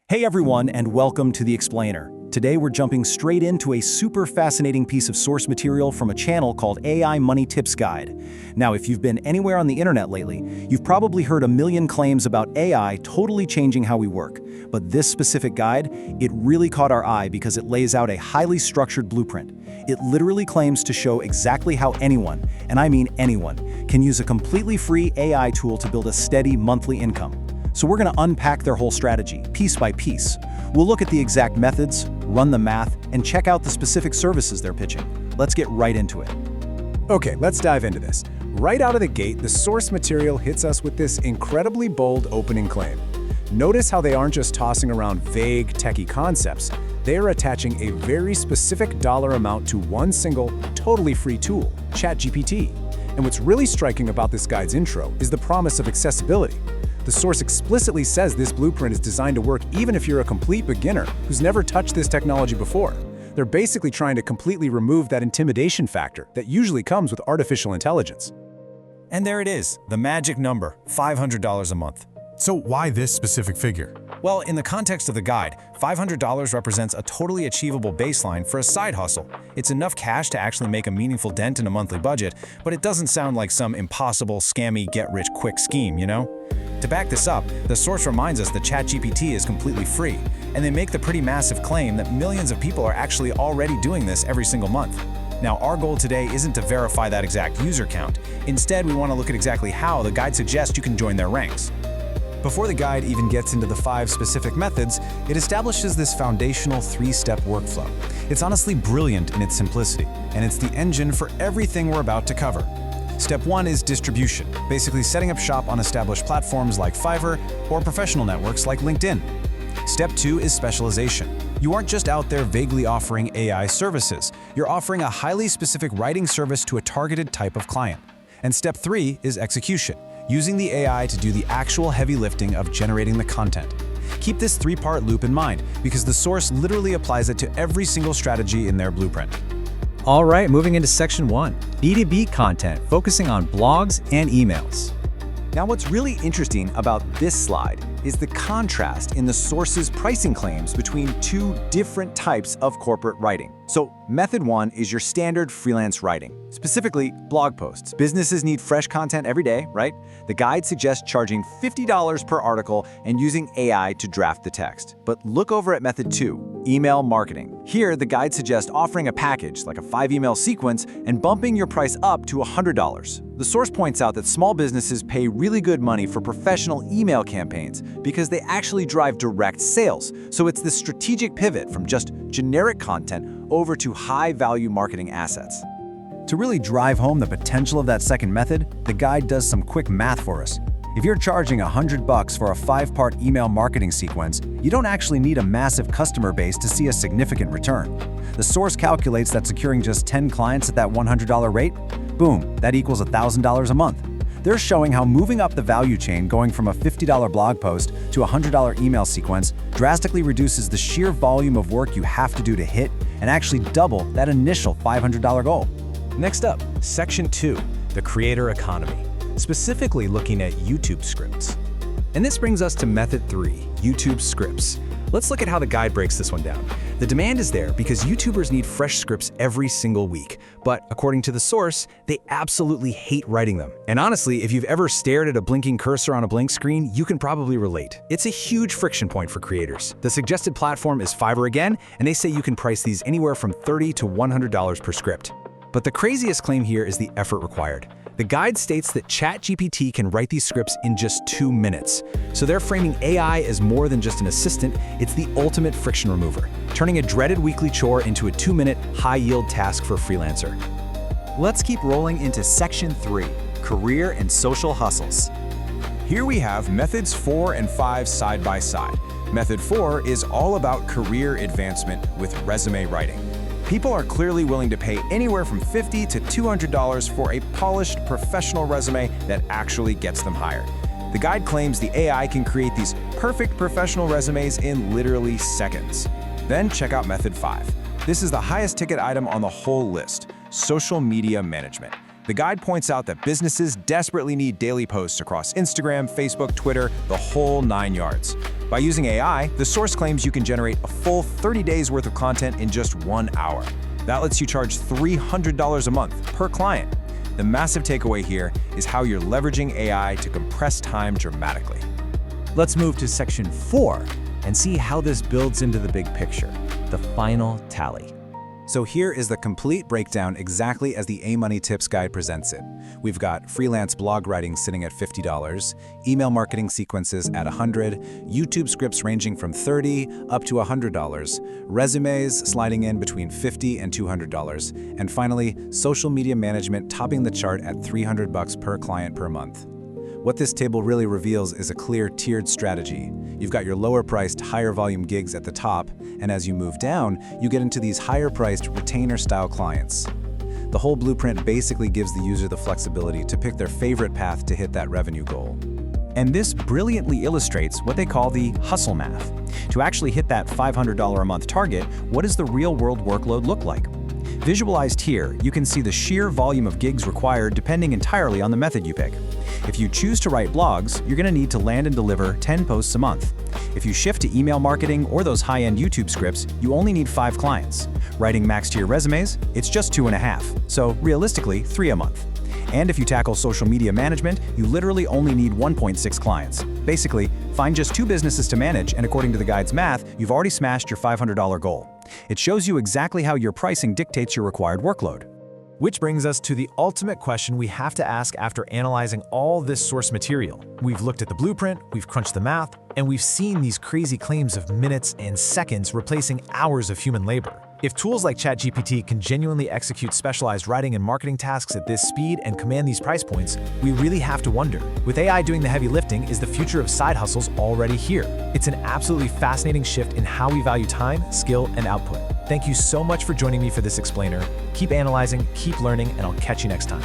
Hey everyone, and welcome to The Explainer. Today we're jumping straight into a super fascinating piece of source material from a channel called AI Money Tips Guide. Now, if you've been anywhere on the internet lately, you've probably heard a million claims about AI totally changing how we work. But this specific guide, it really caught our eye because it lays out a highly structured blueprint. It literally claims to show exactly how anyone, and I mean anyone, can use a completely free AI tool to build a steady monthly income. So we're going to unpack their whole strategy, piece by piece. We'll look at the exact methods, run the math, and check out the specific services they're pitching. Let's get right into it. Okay, let's dive into this. Right out of the gate, the source material hits us with this incredibly bold opening claim. Notice how they aren't just tossing around vague, techie concepts. They are attaching a very specific dollar amount to one single, totally free tool, ChatGPT. And what's really striking about this guide's intro is the promise of accessibility. The source explicitly says this blueprint is designed to work even if you're a complete beginner who's never touched this technology before. They're basically trying to completely remove that intimidation factor that usually comes with artificial intelligence. And there it is, the magic number, $500 a month. So why this specific figure? Well, in the context of the guide, $500 represents a totally achievable baseline for a side hustle. It's enough cash to actually make a meaningful dent in a monthly budget, but it doesn't sound like some impossible, scammy, get-rich-quick scheme, you know? To back this up, the source reminds us that ChatGPT is completely free, and they make the pretty massive claim that millions of people are actually already doing this every single month. Now, our goal today isn't to verify that exact user count. Instead, we want to look at exactly how the guide suggests you can join their ranks. Before the guide even gets into the 5 specific methods, it establishes this foundational 3-step workflow. It's honestly brilliant in its simplicity, and it's the engine for everything we're about to cover. Step 1 is distribution, basically setting up shop on established platforms like Fiverr or professional networks like LinkedIn. Step 2 is specialization. You aren't just out there vaguely offering AI services, you're offering a highly specific writing service to a targeted type of client. And step 3 is execution, using the AI to do the actual heavy lifting of generating the content. Keep this 3-part loop in mind, because the source literally applies it to every single strategy in their blueprint. All right, moving into section 1, B2B content, focusing on blogs and emails. Now, what's really interesting about this slide is the contrast in the source's pricing claims between 2 different types of corporate writing. So, method 1 is your standard freelance writing, specifically blog posts. Businesses need fresh content every day, right? The guide suggests charging $50 per article and using AI to draft the text. But look over at method 2, email marketing. Here, the guide suggests offering a package, like a 5-email sequence, and bumping your price up to $100. The source points out that small businesses pay really good money for professional email campaigns because they actually drive direct sales. So it's this strategic pivot from just generic content over to high-value marketing assets. To really drive home the potential of that second method, the guide does some quick math for us. If you're charging $100 for a 5-part email marketing sequence, you don't actually need a massive customer base to see a significant return. The source calculates that securing just 10 clients at that $100 rate, boom, that equals $1,000 a month. They're showing how moving up the value chain, going from a $50 blog post to a $100 email sequence, drastically reduces the sheer volume of work you have to do to hit and actually double that initial $500 goal. Next up, section 2, the creator economy, specifically looking at YouTube scripts. And this brings us to method 3, YouTube scripts. Let's look at how the guide breaks this one down. The demand is there because YouTubers need fresh scripts every single week. But according to the source, they absolutely hate writing them. And honestly, if you've ever stared at a blinking cursor on a blank screen, you can probably relate. It's a huge friction point for creators. The suggested platform is Fiverr again, and they say you can price these anywhere from $30 to $100 per script. But the craziest claim here is the effort required. The guide states that ChatGPT can write these scripts in just 2 minutes. So they're framing AI as more than just an assistant, it's the ultimate friction remover, turning a dreaded weekly chore into a 2-minute, high-yield task for a freelancer. Let's keep rolling into section 3, career and social hustles. Here we have methods 4 and 5 side by side. Method 4 is all about career advancement with resume writing. People are clearly willing to pay anywhere from $50 to $200 for a polished professional resume that actually gets them hired. The guide claims the AI can create these perfect professional resumes in literally seconds. Then check out method 5. This is the highest ticket item on the whole list, social media management. The guide points out that businesses desperately need daily posts across Instagram, Facebook, Twitter, the whole 9 yards. By using AI, the source claims you can generate a full 30 days worth of content in just 1 hour. That lets you charge $300 a month per client. The massive takeaway here is how you're leveraging AI to compress time dramatically. Let's move to section 4 and see how this builds into the big picture, the final tally. So here is the complete breakdown exactly as the A-Money Tips Guide presents it. We've got freelance blog writing sitting at $50, email marketing sequences at $100, YouTube scripts ranging from $30 up to $100, resumes sliding in between $50 and $200, and finally, social media management topping the chart at $300 per client per month. What this table really reveals is a clear tiered strategy. You've got your lower-priced, higher-volume gigs at the top, and as you move down, you get into these higher-priced, retainer-style clients. The whole blueprint basically gives the user the flexibility to pick their favorite path to hit that revenue goal. And this brilliantly illustrates what they call the hustle math. To actually hit that $500 a month target, what does the real-world workload look like? Visualized here, you can see the sheer volume of gigs required depending entirely on the method you pick. If you choose to write blogs, you're going to need to land and deliver 10 posts a month. If you shift to email marketing or those high-end YouTube scripts, you only need 5 clients. Writing max-tier resumes, it's just 2.5, so realistically, 3 a month. And if you tackle social media management, you literally only need 1.6 clients. Basically, find just 2 businesses to manage, and according to the guide's math, you've already smashed your $500 goal. It shows you exactly how your pricing dictates your required workload. Which brings us to the ultimate question we have to ask after analyzing all this source material. We've looked at the blueprint, we've crunched the math, and we've seen these crazy claims of minutes and seconds replacing hours of human labor. If tools like ChatGPT can genuinely execute specialized writing and marketing tasks at this speed and command these price points, we really have to wonder, with AI doing the heavy lifting, is the future of side hustles already here? It's an absolutely fascinating shift in how we value time, skill, and output. Thank you so much for joining me for this explainer. Keep analyzing, keep learning, and I'll catch you next time.